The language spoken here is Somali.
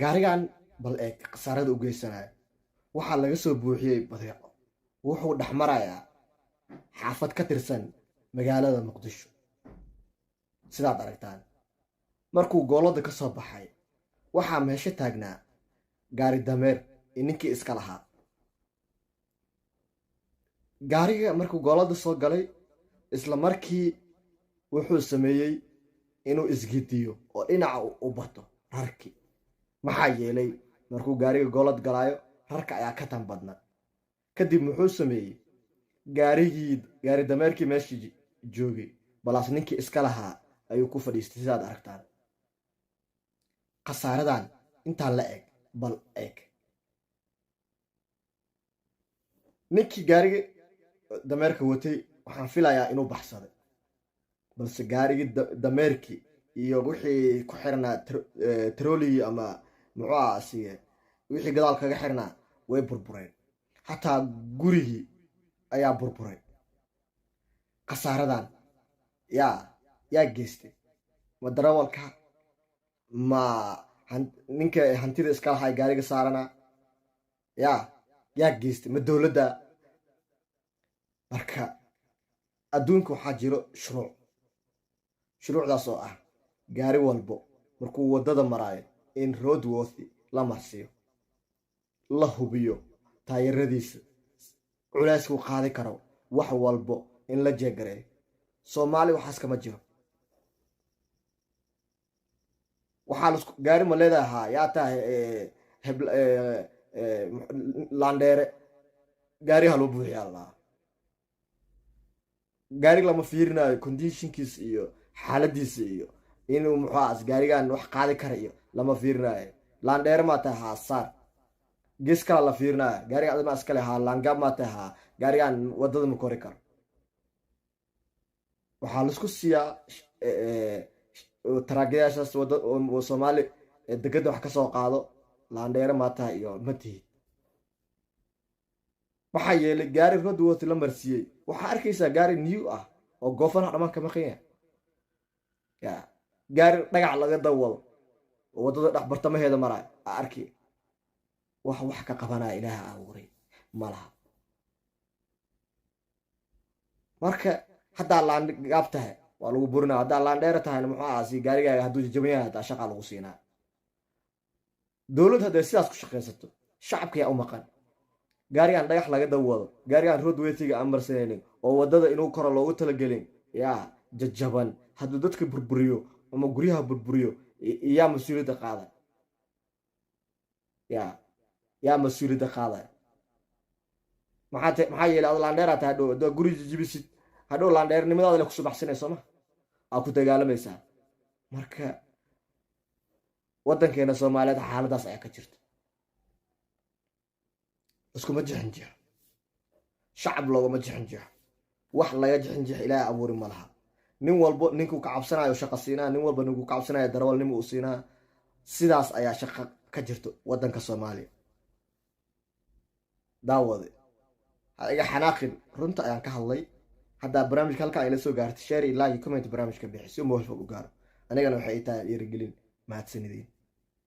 gaarigan bal eeg khasaarada u geysanayo waxaa laga soo buuxiyey badeeco wuxuu dhex marayaa xaafad ka tirsan magaalada muqdisho sidaad aragtaan markuu goolada ka soo baxay waxaa meesha taagnaa gaari dameer ninkii iska lahaa gaariga markuu goolada soo galay isla markii wuxuu sameeyey inuu isgidiyo oo dhinaca u bato rarkii maxaa yeelay markuu gaariga goolad galaayo rarka ayaa ka tan badna kadib muxuu sameeyey gaari dameerkii meeshii joogay balaas ninkii iska lahaa ayuu ku fadhiistay sidaad aragtaan khasaaradan intaan la eg bal eeg ninkii gaariga dameerka watay waxaan filayaa inuu baxsaday balse gaarigii dameerkii iyo wixii ku xirnaa trolligii ama muxuu asiye wixii gadaal kaga xirnaa way burbureen xataa gurigii ayaa burburay khasaaradan yaa geystay ma darawalka ma ninka hantida iska lahay gaariga saarana yaa geystay ma dowladda marka adduunka waxaa jiro shuruucdaas oo ah gaari walbo markuu waddada maraayo in roadworthy la marsiyo la hubiyo taayiradiisa culeyskuu qaadi karo wax walbo in la jeegareeyo soomaali waxaas kama jiro waxaa gaari ma leedahay yaa tahay landheere gaari haloo buuxiyaa lahaa gaari lama fiirinayo conditionkiisa iyo xaaladiisa iyo inuu muxuaas gaarigan wax qaadi kara iyo lama fiirinayo landheere maa tahay haa saar gees kala la fiirinayo gaariga adama iskale haa laangaab maa tahay haa gaarigan waddada ma kori karo waxaa laisku siiyaa taraagadayaashaas soomaali degada wax ka soo qaado landheere maa tahay iyo ma tihid waxaa yeelay gaari roadworthy la marsiiyey waxaa arkaysaa gaari new ah oo goofanaha dhammaan ka maqan yahay gaari dhagax laga dawado oo waddada dhex bartamaheeda maraayo aa arki wax ka qabanaya ilaaha abuuray ma laha marka haddaa laangaab tahay waa lagu burinaya haddaa laandheera tahayna muxuu ahaasi gaarigaaga hadduu jajaban yahay haddaa shaqaa lagu siinaa dowlad hadday sidaas ku shaqaysato shacabka yaa u maqan gaarigaan dhagax laga dawado gaarigaan roadworthyga aan marsanaynin oo waddada inuu koro loogu talagelin jajaban hadduu dadka burburiyo ama guryaha burburiyo yaa mas-uuliyadda qaaday yaa mas-uuliyadda qaaday maxaa yeelay ad laandheeraa tahay hadhow haddaa guri jijibisid hadhow laandheernimadaada le ku subaxsanayso ma aa ku dagaalamaysaa marka waddankeena soomaaliyeed xaaladaas ayaa ka jirta iskuma jixinjixo shacab loogama jixinjixo wax laga jixinjixo ilaahay abuuri ma laha nin walbo ninkuu ka cabsanayo shaqa siinaa nin walba ninkuu ka cabsanayo darawalnimo uu siinaa sidaas ayaa shaqa ka jirto waddanka soomaaliya daawade ha iga xanaaqin runta ayaan ka hadlay haddaa barnaamijka halkaa ayla soo gaartay share iyo like comment barnaamijka bixi si uu meel fog u gaaro anigana waxay tahay dhiirigelin mahadsanidin